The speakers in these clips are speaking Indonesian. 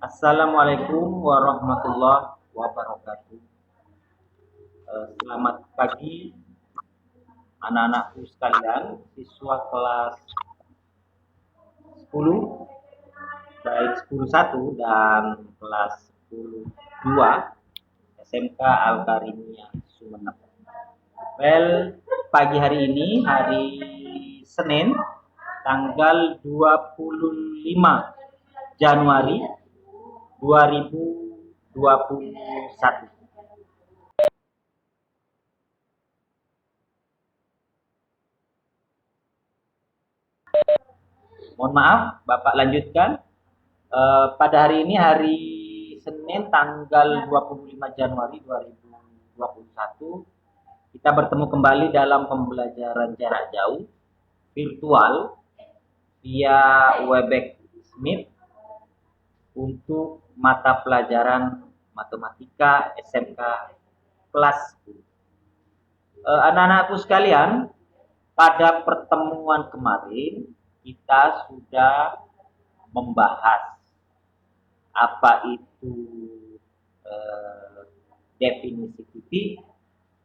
Assalamualaikum warahmatullahi wabarakatuh. Selamat pagi anak-anakku sekalian, siswa kelas 10, baik 10.1 dan kelas 10.2 SMK Al-Karimiyah Sumeneb. Pagi hari ini, hari Senin, tanggal 25 Januari 2021. Mohon maaf, Bapak lanjutkan. Pada hari ini, hari Senin, tanggal 25 Januari 2021, kita bertemu kembali dalam pembelajaran jarak jauh virtual via Webex Meet untuk mata pelajaran matematika SMK kelas 10. Anak-anakku sekalian, pada pertemuan kemarin kita sudah membahas apa itu definisi titik,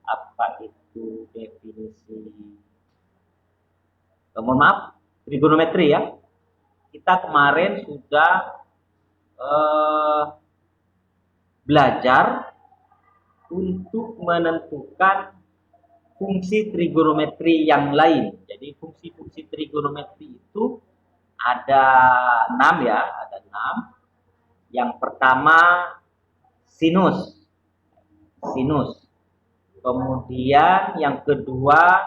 apa itu definisi mohon maaf, trigonometri ya. Kita kemarin sudah belajar untuk menentukan fungsi trigonometri yang lain. Jadi fungsi-fungsi trigonometri itu ada 6 ya, ada 6. Yang pertama sinus. Kemudian yang kedua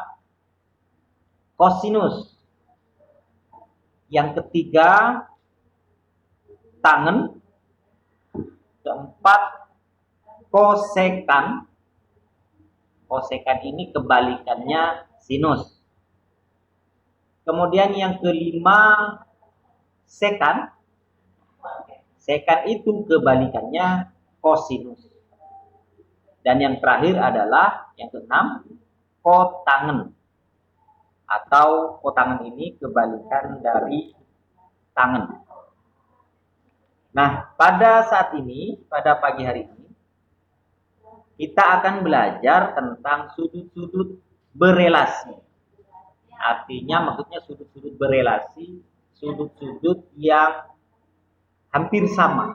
kosinus. Yang ketiga tangen. Keempat kosekan. Kosekan ini kebalikannya sinus. Kemudian yang kelima sekan. Sekan itu kebalikannya kosinus. Dan yang terakhir adalah yang keenam kotangen. Atau kotangen ini kebalikan dari tangen. Nah, pada saat ini, pada pagi hari ini, kita akan belajar tentang sudut-sudut berelasi. Artinya maksudnya sudut-sudut berelasi, sudut-sudut yang hampir sama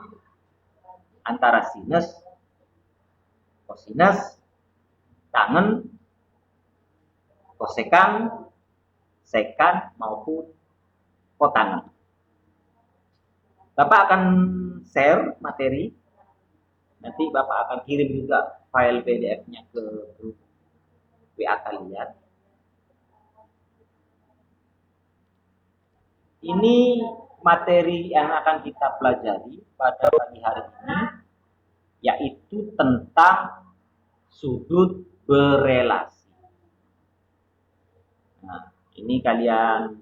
antara sinus, kosinus, tangen, kosekan, sekan maupun kotangen. Bapak akan share materi. Nanti Bapak akan kirim juga file PDF-nya ke grup WA kalian. Ini materi yang akan kita pelajari pada pagi hari ini, yaitu tentang sudut berelasi. Nah, ini kalian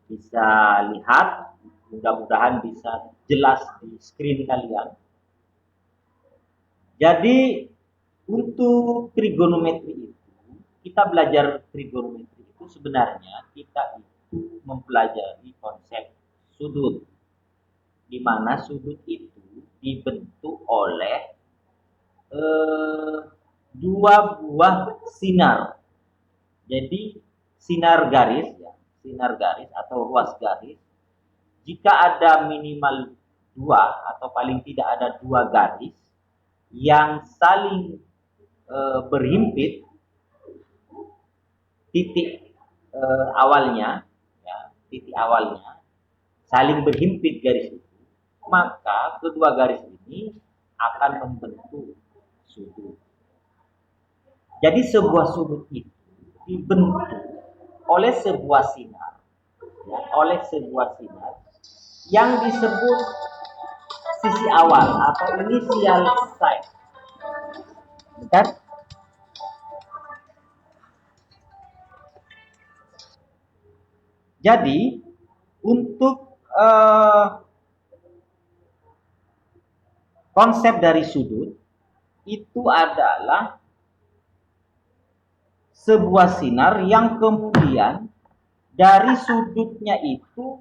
bisa lihat, mudah-mudahan bisa jelas di screen kalian. Jadi untuk trigonometri itu, kita belajar trigonometri itu sebenarnya kita itu mempelajari konsep sudut, di mana sudut itu dibentuk oleh dua buah sinar. Jadi sinar garis ya, sinar garis atau ruas garis. Jika ada minimal 2 atau paling tidak ada 2 garis yang saling berhimpit, titik awalnya saling berhimpit garis itu, maka kedua garis ini akan membentuk sudut. Jadi sebuah sudut itu dibentuk oleh sebuah sinar, yang disebut sisi awal atau initial side. Bentar. Jadi untuk konsep dari sudut itu adalah sebuah sinar yang kemudian dari sudutnya itu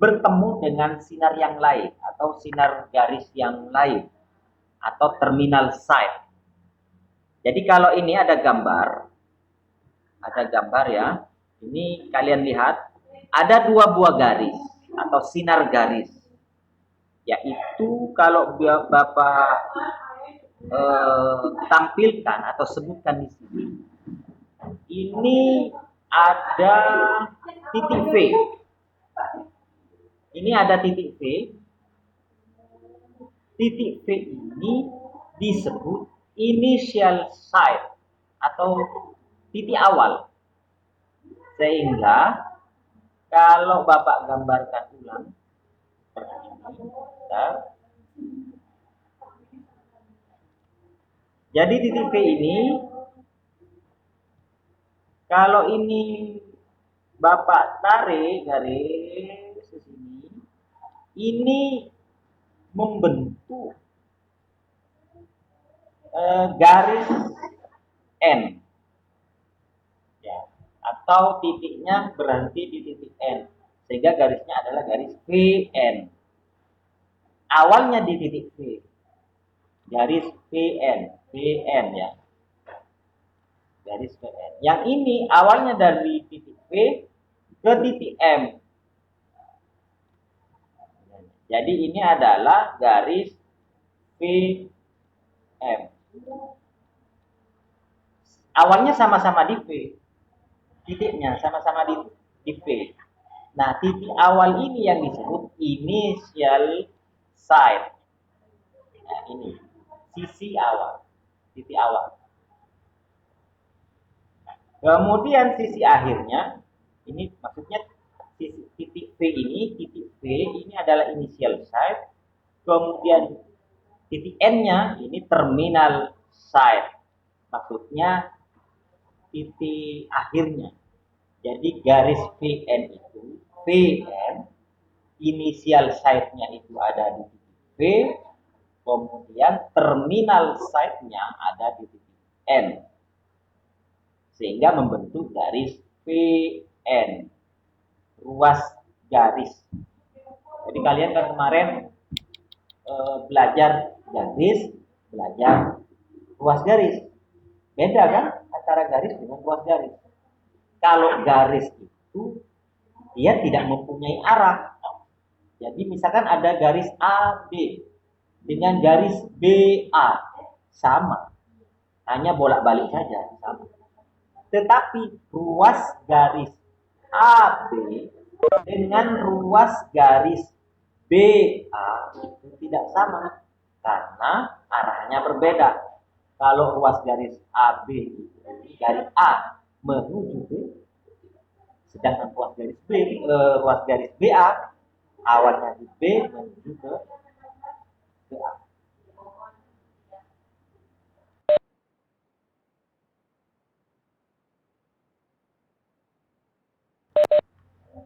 bertemu dengan sinar yang lain atau sinar garis yang lain atau terminal site. Jadi kalau ini ada gambar ya. Ini kalian lihat ada dua buah garis atau sinar garis. Yaitu kalau Bapak tampilkan atau sebutkan di sini. Ini ada titik V. Ini ada titik V. Titik V ini disebut initial site atau titik awal. Sehingga kalau Bapak gambarkan ulang seperti ini, jadi titik V ini, kalau ini Bapak tarik garis ke sini, ini membentuk garis N, ya, atau titiknya berhenti di titik N, sehingga garisnya adalah garis VN. Awalnya di titik V, garis VN ya, garis VN. Yang ini awalnya dari titik V ke titik M. Jadi ini adalah garis VM. Awalnya sama-sama di V. Titiknya sama-sama di V. Nah, titik awal ini yang disebut initial site. Nah, ini sisi awal. Titik awal. Kemudian sisi akhirnya, ini maksudnya titik V ini adalah initial site. Kemudian titik N-nya ini terminal site. Maksudnya titik akhirnya. Jadi garis VN itu, VN initial site-nya itu ada di titik V, kemudian terminal site-nya ada di titik N. Sehingga membentuk garis VN, ruas garis. Jadi kalian kan kemarin belajar garis, belajar ruas garis. Beda kan antara garis dengan ruas garis. Kalau garis itu dia tidak mempunyai arah. Jadi misalkan ada garis AB dengan garis BA sama, hanya bolak-balik saja sama. Tetapi ruas garis AB dengan ruas garis BA itu tidak sama karena arahnya berbeda. Kalau ruas garis AB itu garis A menuju B, sedangkan ruas garis BA awalnya di B menuju ke A.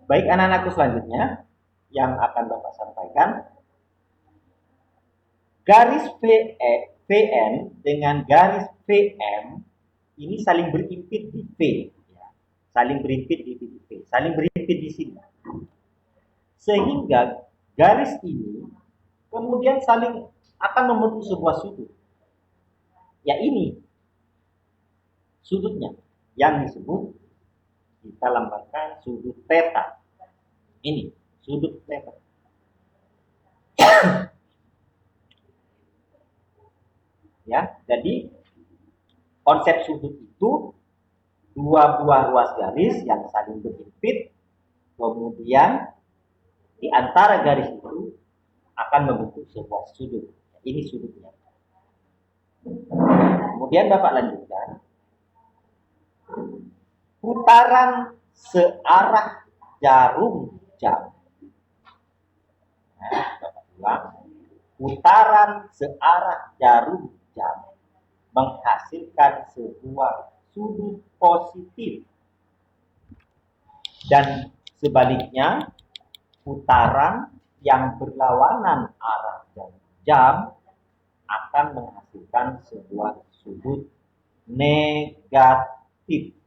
Baik, anak-anakku, selanjutnya yang akan Bapak sampaikan, garis VN dengan garis VM ini saling berimpit di V, ya. Saling berimpit di titik V, saling berimpit di sini, sehingga garis ini kemudian saling akan membentuk sebuah sudut. Ya, ini sudutnya yang disebut, kita lambangkan sudut theta. Ini sudut theta. Ya, jadi konsep sudut itu dua buah ruas garis yang saling berhimpit, kemudian di antara garis itu akan membentuk sebuah sudut. Ini sudutnya. Kemudian Bapak lanjutkan. Putaran searah jarum jam. Nah, Bapak ulang. Putaran searah jarum jam menghasilkan sebuah sudut positif. Dan sebaliknya, putaran yang berlawanan arah jam akan menghasilkan sebuah sudut negatif.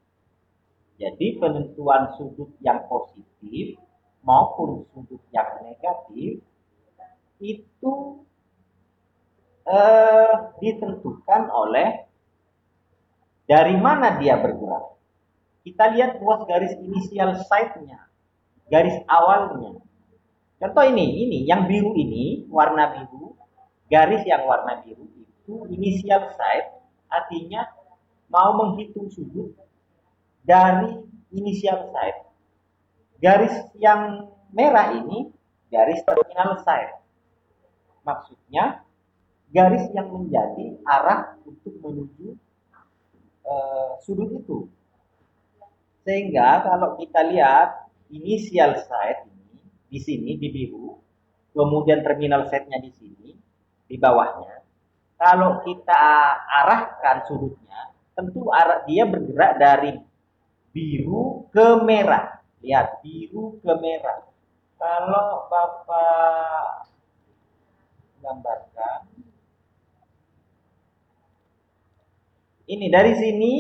Jadi penentuan sudut yang positif maupun sudut yang negatif itu ditentukan oleh dari mana dia bergerak. Kita lihat ruas garis inisial side-nya, garis awalnya. Contoh ini yang biru ini, warna biru, garis yang warna biru itu inisial side, artinya mau menghitung sudut dari inisial side. Garis yang merah ini garis terminal side. Maksudnya garis yang menjadi arah untuk menuju sudut itu. Sehingga kalau kita lihat inisial side ini di sini di biru, kemudian terminal side-nya di sini di bawahnya. Kalau kita arahkan sudutnya, tentu arah dia bergerak dari biru ke merah. Lihat, biru ke merah. Kalau Bapak gambarkan, ini dari sini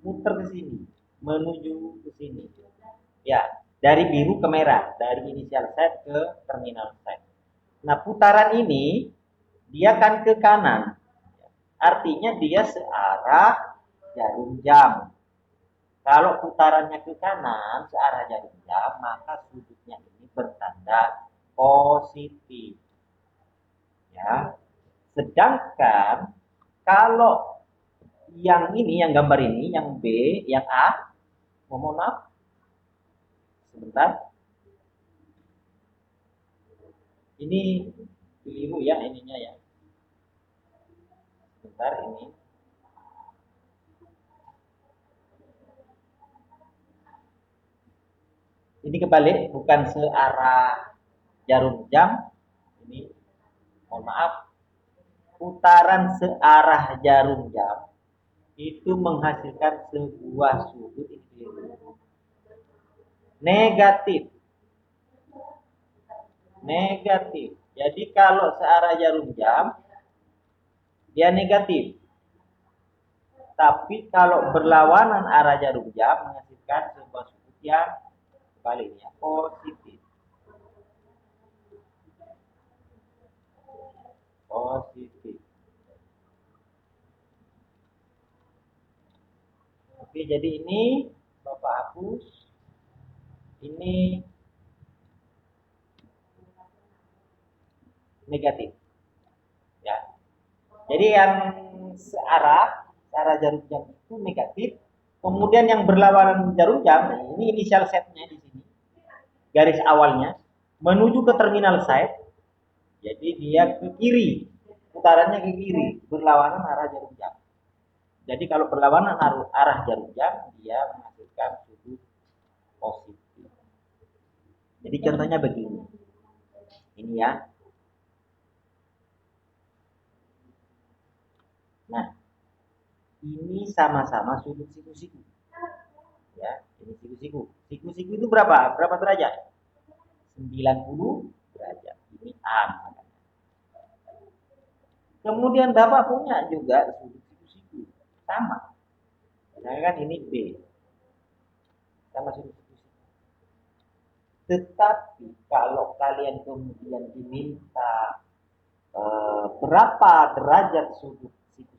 muter ke sini, menuju ke sini. Ya, dari biru ke merah, dari inisial side ke terminal side. Nah, putaran ini dia kan ke kanan. Artinya dia searah jarum jam. Kalau putarannya ke kanan, searah jarum jam, maka sudutnya ini bertanda positif. Ya. Sedangkan kalau yang ini, yang gambar ini, yang B, yang A, mohon maaf, sebentar. Ini keliru ya ininya ya. Sebentar ini. Ini kebalik, bukan searah jarum jam. Ini, mohon maaf, putaran searah jarum jam itu menghasilkan sebuah sudut negatif. Negatif. Jadi kalau searah jarum jam dia negatif. Tapi kalau berlawanan arah jarum jam menghasilkan sebuah sudut yang sebaliknya positif. Positif. Oke, jadi ini Bapak hapus. Ini negatif. Ya. Jadi yang searah jarum jam itu negatif. Kemudian yang berlawanan jarum jam, ini inisial setnya di sini, garis awalnya menuju ke terminal side. Jadi dia ke kiri, putarannya ke kiri, berlawanan arah jarum jam. Jadi kalau berlawanan arah jarum jam, dia menghasilkan sudut positif. Jadi contohnya begini, ini ya. Nah, ini sama-sama sudut siku-siku. Ya, ini siku-siku. Siku-siku itu berapa? Berapa derajat? 90 derajat. Ini A. Kemudian Bapak punya juga sudut siku-siku. Sama. Misalkan ini B. Sama sudut siku-siku. Tetapi kalau kalian kemudian diminta berapa derajat sudut siku-siku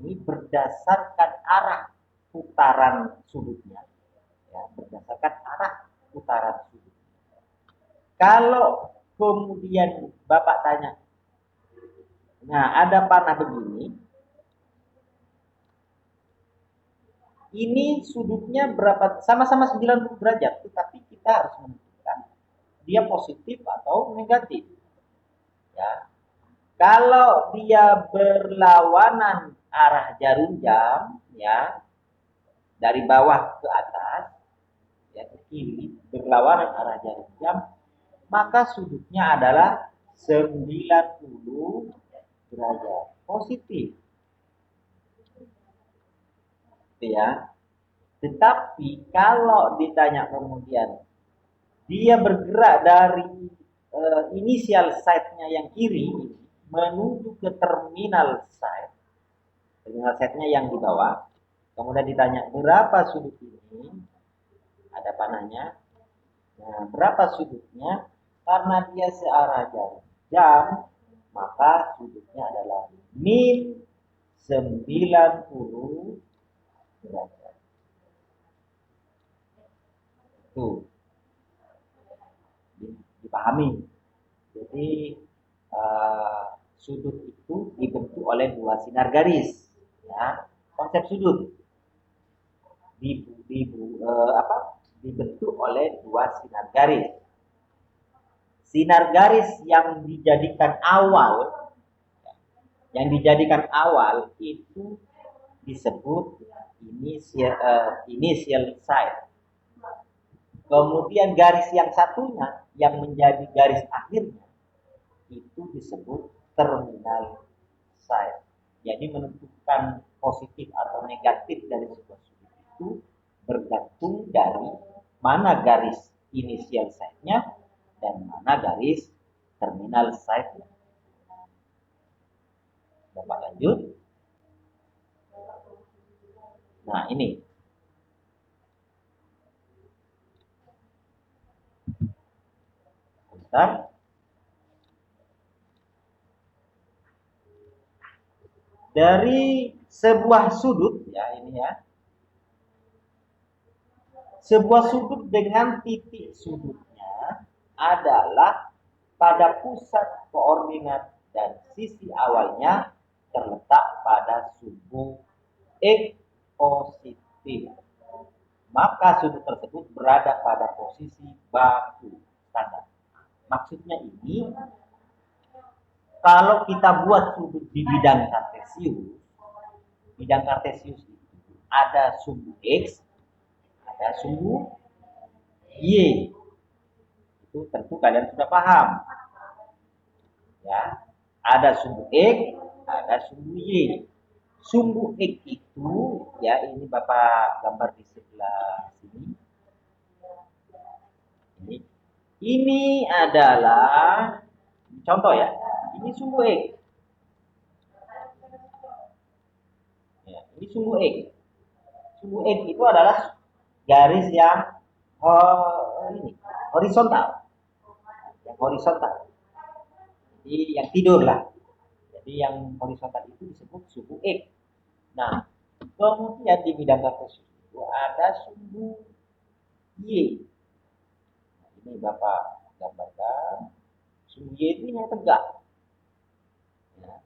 ini berdasarkan arah putaran sudutnya. Ya, berdasarkan arah putaran sudut. Kalau kemudian Bapak tanya, nah ada panah begini, ini sudutnya berapa? Sama-sama 90 derajat, tetapi kita harus menentukan dia positif atau negatif. Ya. Kalau dia berlawanan arah jarum jam, ya, dari bawah ke atas, ya, ke kiri, berlawanan arah jarum jam, maka sudutnya adalah 90 derajat positif. Ya. Tetapi kalau ditanya kemudian dia bergerak dari inisial side-nya yang kiri menuju ke terminal side, terminal side-nya yang di bawah, kemudian ditanya berapa sudut ini, ada panahnya, Nah, berapa sudutnya? Karena dia searah jam, maka sudutnya adalah min 90 derajat. Itu dipahami. Jadi sudut itu dibentuk oleh dua sinar garis. Ya, konsep sudut dibentuk oleh dua sinar garis. Sinar garis yang dijadikan awal itu disebut initial side. Kemudian garis yang satunya yang menjadi garis akhirnya itu disebut terminal side. Jadi menentukan positif atau negatif dari sebuah sudut itu bergantung dari mana garis initial side-nya dan mana garis terminal side-nya. Bapak lanjut. Nah, ini. Bentar. Dari sebuah sudut, ya ini ya. Sebuah sudut dengan titik sudutnya adalah pada pusat koordinat dan sisi awalnya terletak pada sumbu X positif. Maka sudut tersebut berada pada posisi baku standar. Maksudnya ini, kalau kita buat sudut di bidang kartesius itu ada sumbu X, ada sumbu Y. Itu tentu kalian sudah paham. Ya, ada sumbu X, ada sumbu Y. Sumbu X itu, ya ini Bapak gambar di sebelah sini. Ini adalah contoh ya. Ini sumbu X. Ya, ini sumbu X. Sumbu X itu adalah garis yang horizontal. Yang horizontal. Jadi yang tidur lah. Jadi yang horizontal itu disebut sumbu X. Nah, kemudian di bidang kartesius itu ada sumbu Y. Nah, ini Bapak gambarkan. Sumbu Y itu yang tegak. Ya.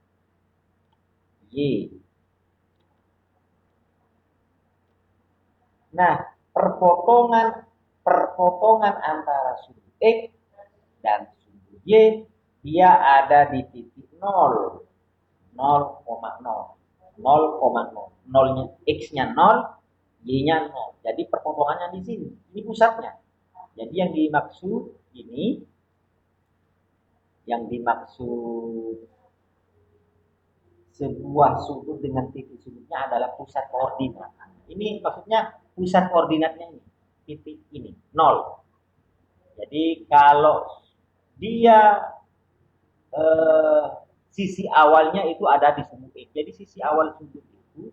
Y. Nah, perpotongan antara sumbu X dan sumbu Y dia ada di titik 0, 0,0, 0,0. Nolnya X-nya 0, Y-nya 0. Jadi perpotongannya di sini. Ini pusatnya. Jadi yang dimaksud ini, yang dimaksud sebuah sudut dengan titik sudutnya adalah pusat koordinat. Ini maksudnya pusat koordinatnya ini, titik ini, 0. Jadi kalau dia sisi awalnya itu ada di sumbu X. Jadi sisi awal sudut itu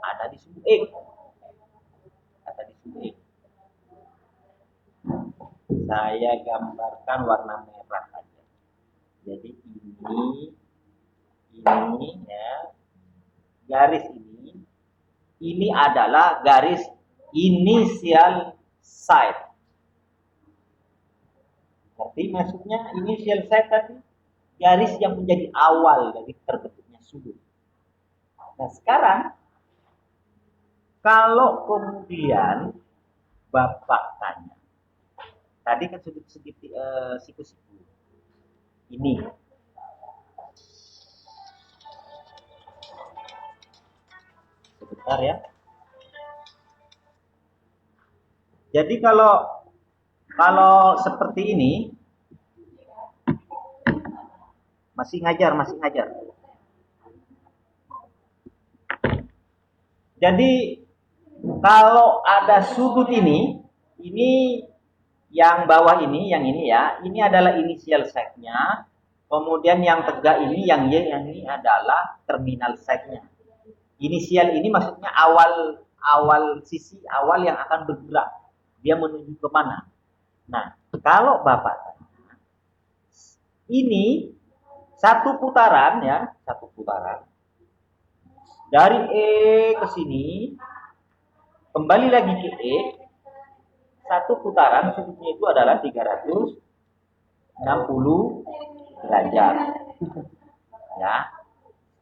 ada di sumbu X. Ada di sumbu X. Saya gambarkan warna merah aja. Jadi ini ya, garis ini adalah garis initial side. Berarti maksudnya initial side tadi garis yang menjadi awal dari terbentuknya sudut. Nah sekarang kalau kemudian Bapak tanya, tadi kan sudut siku-siku ini, sebentar ya. Jadi kalau seperti ini masih ngajar. Jadi kalau ada sudut ini yang bawah ini, yang ini ya, ini adalah initial side-nya. Kemudian yang tegak ini, yang Y, yang ini adalah terminal side-nya. Inisial ini maksudnya sisi awal yang akan bergerak. Dia menuju ke mana? Nah, kalau Bapak tanya, ini satu putaran ya, satu putaran. Dari E ke sini, kembali lagi ke E, satu putaran sudutnya itu adalah 360 derajat. Ya,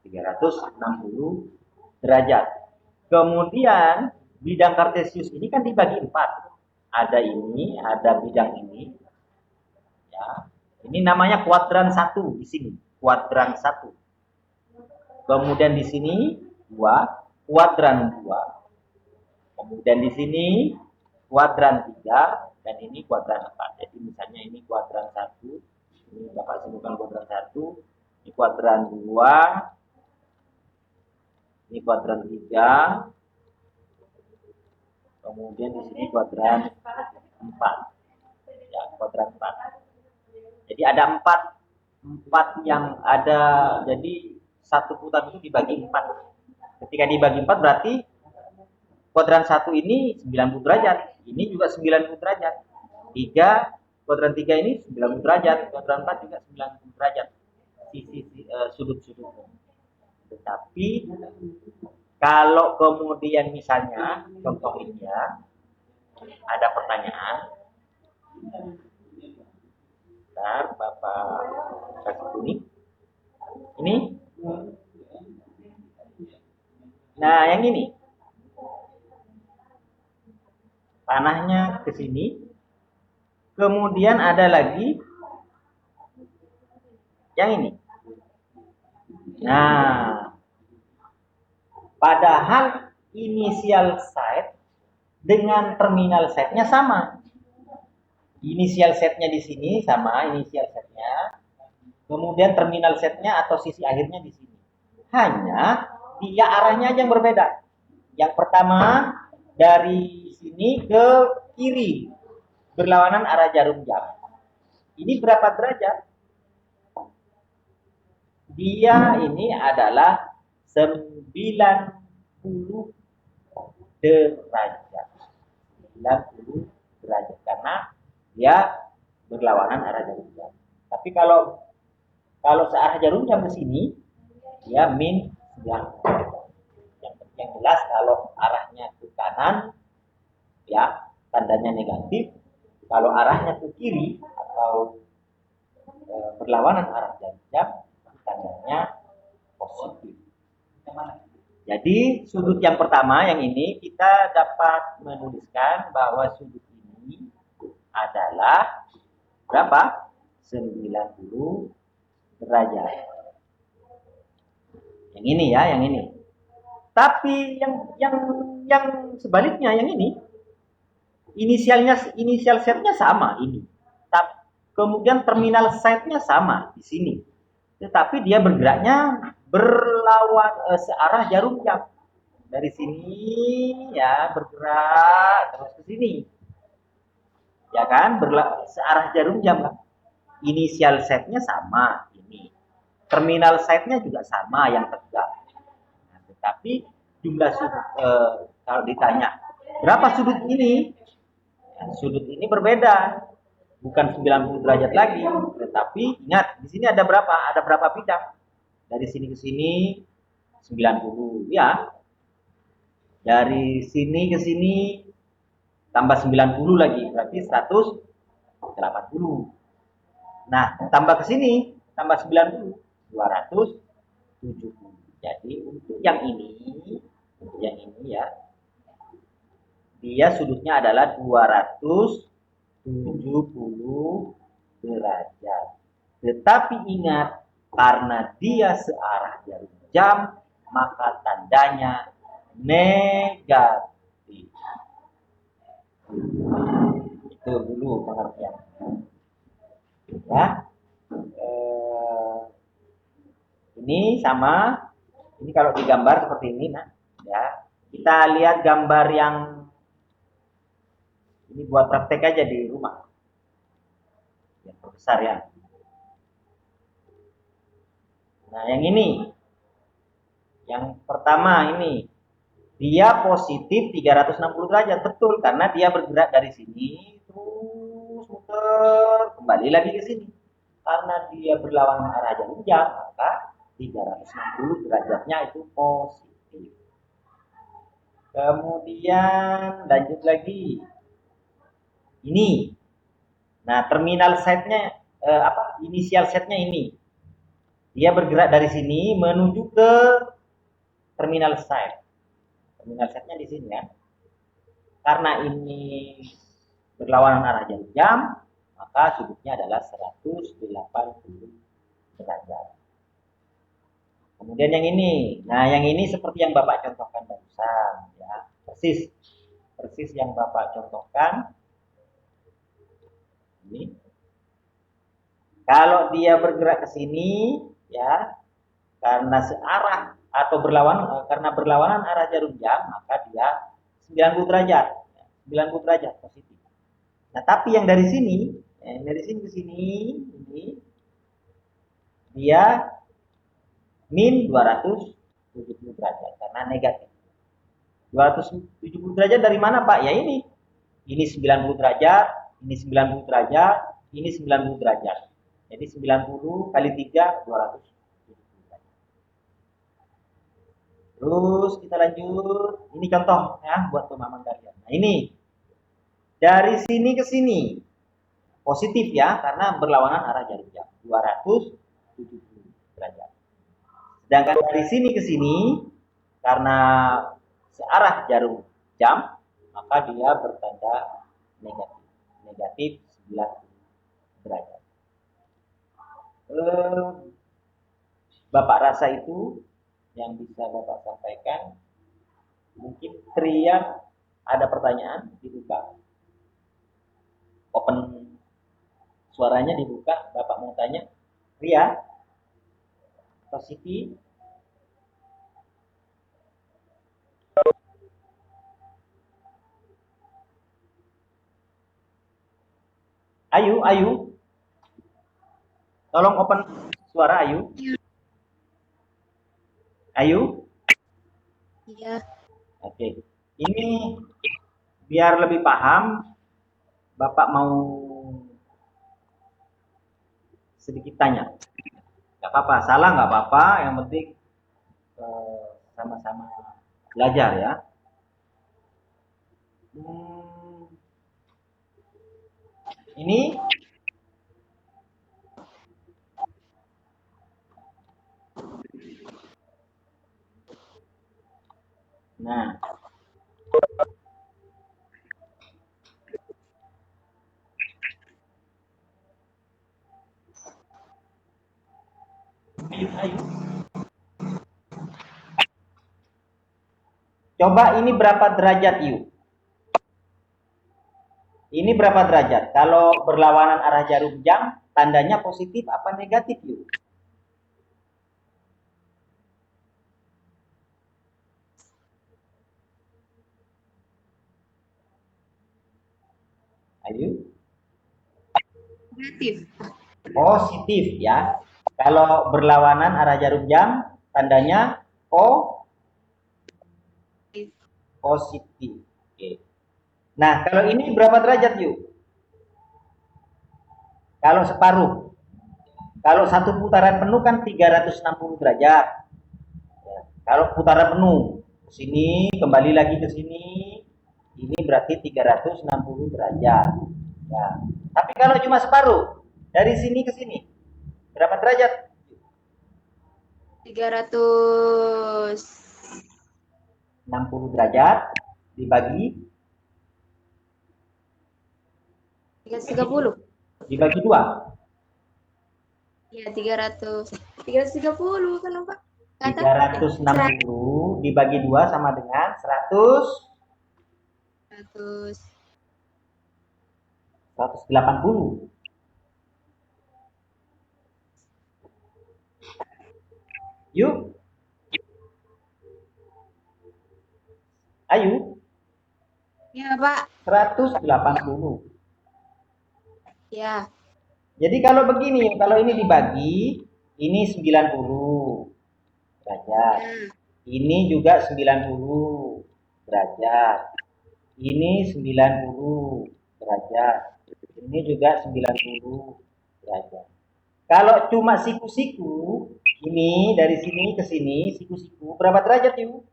360 derajat. Kemudian bidang kartesius ini kan dibagi 4. Ada ini, ada bidang ini. Ya. Ini namanya kuadran 1 di sini, kuadran 1. Kemudian di sini 2, kuadran 2. Kemudian di sini kuadran 3 dan ini kuadran 4. Jadi misalnya ini kuadran 1, ini Bapak sebutkan kuadran 1, ini kuadran 2, ini kuadran 3, kemudian di sini kuadran 4. Ya, kuadran 4. Jadi ada 4 yang ada, jadi satu putaran itu dibagi 4. Ketika dibagi 4 berarti kuadran 1 ini 90 derajat, ini juga 90 derajat. 3, kuadran 3 ini 90 derajat, kuadran 4 juga 90 derajat. Sisi sudut-sudutnya. Tetapi kalau kemudian misalnya contoh ini ya, ada pertanyaan. Bentar, Bapak kasih kuning. Ini. Nah, yang ini. Panahnya ke sini. Kemudian ada lagi yang ini. Nah, padahal inisial site dengan terminal site-nya sama. Inisial setnya di sini sama inisial setnya, kemudian terminal setnya atau sisi akhirnya di sini. Hanya dia arahnya aja yang berbeda. Yang pertama dari sini ke kiri berlawanan arah jarum jam. Ini berapa derajat? Dia ini adalah 90 derajat. 90 derajat karena dia berlawanan arah jarum jam. Tapi kalau searah jarum jam ke sini, dia min 90 derajat. Yang jelas kalau arahnya ke kanan, ya tandanya negatif. Kalau arahnya ke kiri atau berlawanan arah jarum jam, tandanya positif. Jadi sudut yang pertama yang ini kita dapat menuliskan bahwa sudut ini adalah berapa? 90 derajat. Yang ini ya, yang ini. Tapi yang sebaliknya yang ini inisial setnya sama ini. Kemudian terminal site-nya sama di sini. Tetapi dia bergeraknya berlawan searah jarum jam. Dari sini ya bergerak terus ke sini. Ya kan? Searah jarum jam kan. Inisial site-nya sama ini. Terminal site-nya juga sama yang tegak. Nah, tetapi jumlah sudut kalau ditanya berapa sudut ini? Ya, sudut ini berbeda. Bukan 90 derajat lagi, tetapi ingat di sini ada berapa? Ada berapa bidang? Dari sini ke sini 90 ya. Dari sini ke sini tambah 90 lagi, berarti 180. Nah, tambah ke sini tambah 90, 270. Jadi untuk yang ini ya, dia sudutnya adalah 270 derajat. Tetapi ingat, karena dia searah jarum jam, maka tandanya negatif. Itu dulu pengertian. Ya. Ini sama. Ini kalau digambar seperti ini, nah, ya. Kita lihat gambar yang ini buat praktek aja di rumah. Yang besar ya. Nah, yang ini. Yang pertama ini. Dia positif 360 derajat. Betul, karena dia bergerak dari sini terus muter kembali lagi ke sini. Karena dia berlawanan arah jarum jam, maka 360 derajatnya itu positif. Kemudian lanjut lagi. Ini. Nah, terminal setnya inisial setnya ini. Dia bergerak dari sini menuju ke terminal set. Terminal setnya di sini ya. Karena ini berlawanan arah jarum jam, maka sudutnya adalah 180 derajat. Kemudian yang ini. Nah, yang ini seperti yang Bapak contohkan barusan ya. Persis yang Bapak contohkan. Ini. Kalau dia bergerak ke sini ya, karena searah atau karena berlawanan arah jarum jam, maka dia 90 derajat. 90 derajat positif. Nah, tapi yang dari sini ke sini ini dia min 270 derajat karena negatif. 270 derajat dari mana, Pak? Ya ini. Ini 90 derajat, ini 90 derajat, ini 90 derajat. Jadi 90 kali 3 270 derajat. Terus kita lanjut. Ini contoh ya buat pemahaman kalian. Nah, ini dari sini ke sini positif ya karena berlawanan arah jarum jam 270 derajat. Sedangkan dari sini ke sini karena searah jarum jam maka dia bertanda negatif 90 derajat. Bapak rasa itu yang bisa Bapak sampaikan. Mungkin Tria ada pertanyaan, dibuka. Open suaranya dibuka, Bapak mau tanya. Tria atau Siti? Ayu. Tolong open suara Ayu. Ayu? Iya. Oke. Ini biar lebih paham, Bapak mau sedikit tanya. Gak apa-apa, salah gak apa-apa, yang penting sama-sama belajar ya. Ini nah ayo. Coba ini berapa derajat yuk? Ini berapa derajat? Kalau berlawanan arah jarum jam, tandanya positif apa negatif yuk? Ayo. Negatif. Positif ya. Kalau berlawanan arah jarum jam, tandanya positif. Oke. Nah, kalau ini berapa derajat yuk? Kalau separuh. Kalau satu putaran penuh kan 360 derajat. Ya. Kalau putaran penuh, ke sini, kembali lagi ke sini, ini berarti 360 derajat. Ya. Tapi kalau cuma separuh, dari sini ke sini, berapa derajat? 360 derajat dibagi 330. Dibagi 2. Iya, 330 kan, Pak? 360 dibagi 2 sama dengan 180. Yuk. Ayu. Iya, Pak. 180. Ya. Jadi kalau begini, kalau ini dibagi, ini 90 derajat. Ini juga 90 derajat. Ini 90 derajat. Ini juga 90 derajat. Kalau cuma siku-siku, ini dari sini ke sini, siku-siku, berapa derajat yuk?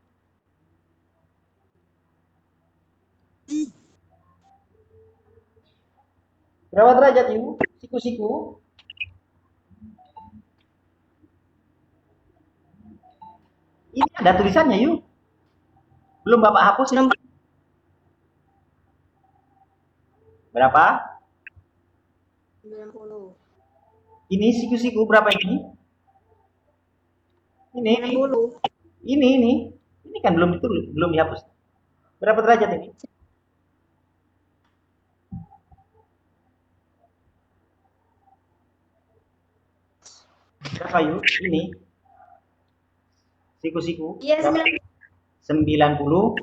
Berapa derajat yuk? Siku-siku. Ini ada tulisannya yuk. Belum Bapak hapus ini. Berapa? 90. Ini siku-siku berapa ini? Ini. 90. Ini. Ini kan belum ditulis, belum dihapus. Berapa derajat ini? Berapa yuk? Ini. Siku-siku. Iya, 90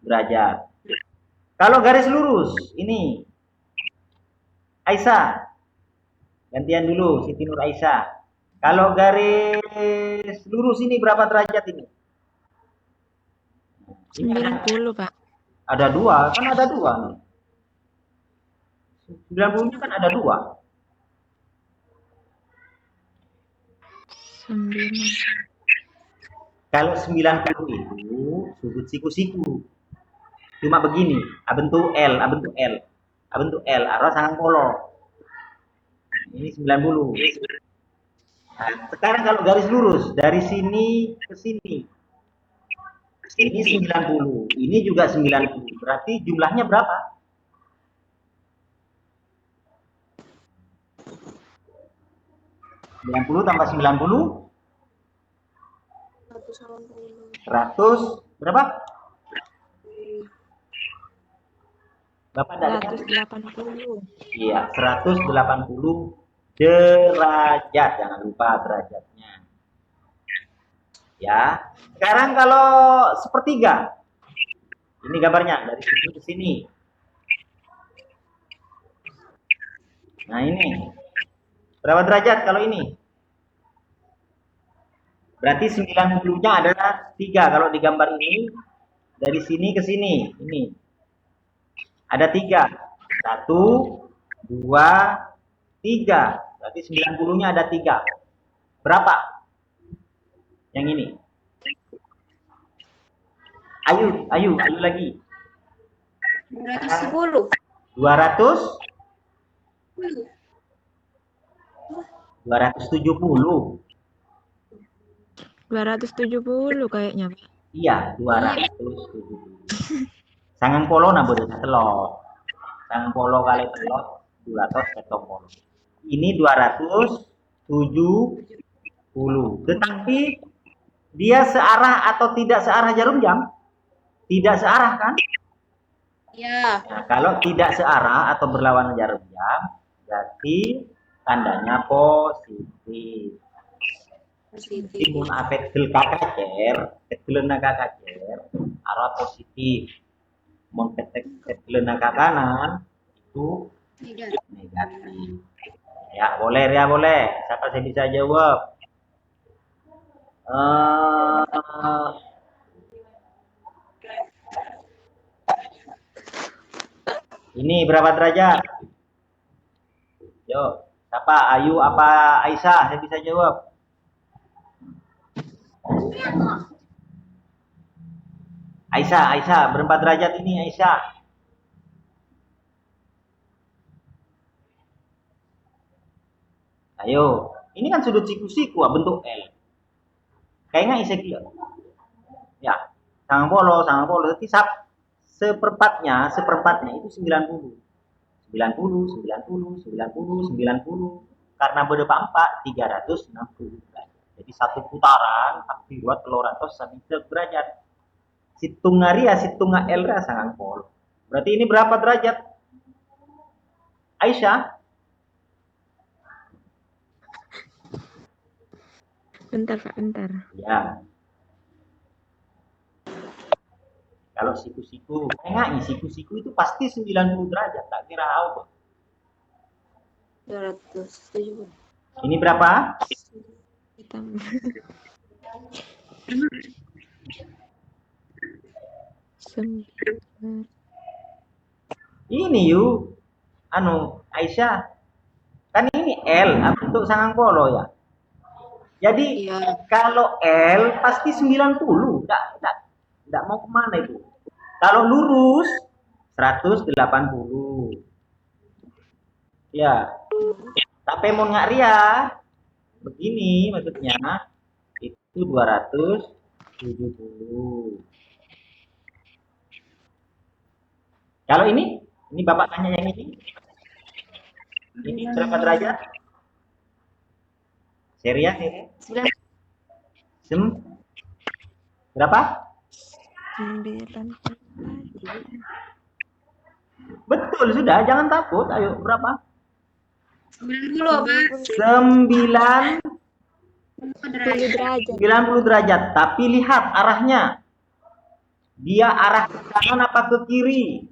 derajat. Kalau garis lurus, ini Aisyah. Gantian dulu, Siti Nur Aisyah. Kalau garis lurus ini berapa derajat ini? 90, Pak. Ada dua, kan ada dua nih. 90-nya kan ada dua. 9. Kalau 90 itu sudut siku-siku. Cuma begini, bentuk L, bentuk L. Bentuk L, arah sangat polo. Ini 90. Nah, sekarang kalau garis lurus, dari sini ke sini. Ini 90, ini juga 90. Berarti jumlahnya berapa? 90 tambah 90 100 berapa? Bapak ada? 180. Iya, 180 derajat. Jangan lupa derajatnya. Ya. Sekarang kalau sepertiga. Ini gambarnya dari sini ke sini. Nah, ini. Berapa derajat kalau ini? Berarti 90-nya adalah 3 kalau di gambar ini. Dari sini ke sini. Ini. Ada 3. 1, 2, 3. Berarti 90-nya ada 3. Berapa? Yang ini. Ayo lagi. 210. 200? 270. 270 kayaknya, Pak. Iya, 270. Sangang polo na boleh telok. Sangang polo kali telok 200 ketong polo. Ini 270. Tetapi dia searah atau tidak searah jarum jam? Tidak searah kan? Iya. Nah, kalau tidak searah atau berlawanan jarum jam, berarti tandanya positif. Timun apet gel kakacer, gelena kakacer, arah positif. Mon gelena kanan itu negatif. Ya boleh. Siapa saya bisa jawab? Ini berapa derajat? Yo, siapa? Ayu apa Aisyah? Saya bisa jawab. Aisyah, berapa derajat ini Aisyah? Ayo, ini kan sudut siku-siku bentuk L. Kayaknya Aisyah gila. Ya, sangang polo. Tapi seperempatnya itu 90. 90. Karena berdepan 4, 360 derajat. Jadi satu putaran, tapi buat teloratos sampai derajat. Situng ngaria, situng elra sangang polo. Berarti ini berapa derajat? Aisyah? Bentar, Pak, bentar. Ya. Kalau siku-siku, kayaknya siku-siku itu pasti 90 derajat, tak kira apa. 270. Ini berapa? Ditambah. 9. Ini yuk. Aisyah, kan ini L untuk Sangangkolo ya. Jadi Iya. kalau L pasti 90, enggak mau kemana itu. Kalau lurus 180. Ya, tapi mau nggak ria, begini maksudnya, itu 270. Kalau ini Bapak tanya yang ini berapa derajat? Seri ya, seri. 9. Berapa? 9. Betul sudah, jangan takut. Ayo berapa? 90, Pak. 10 derajat. 90 derajat. Tapi lihat arahnya. Dia arah ke kanan apa ke kiri?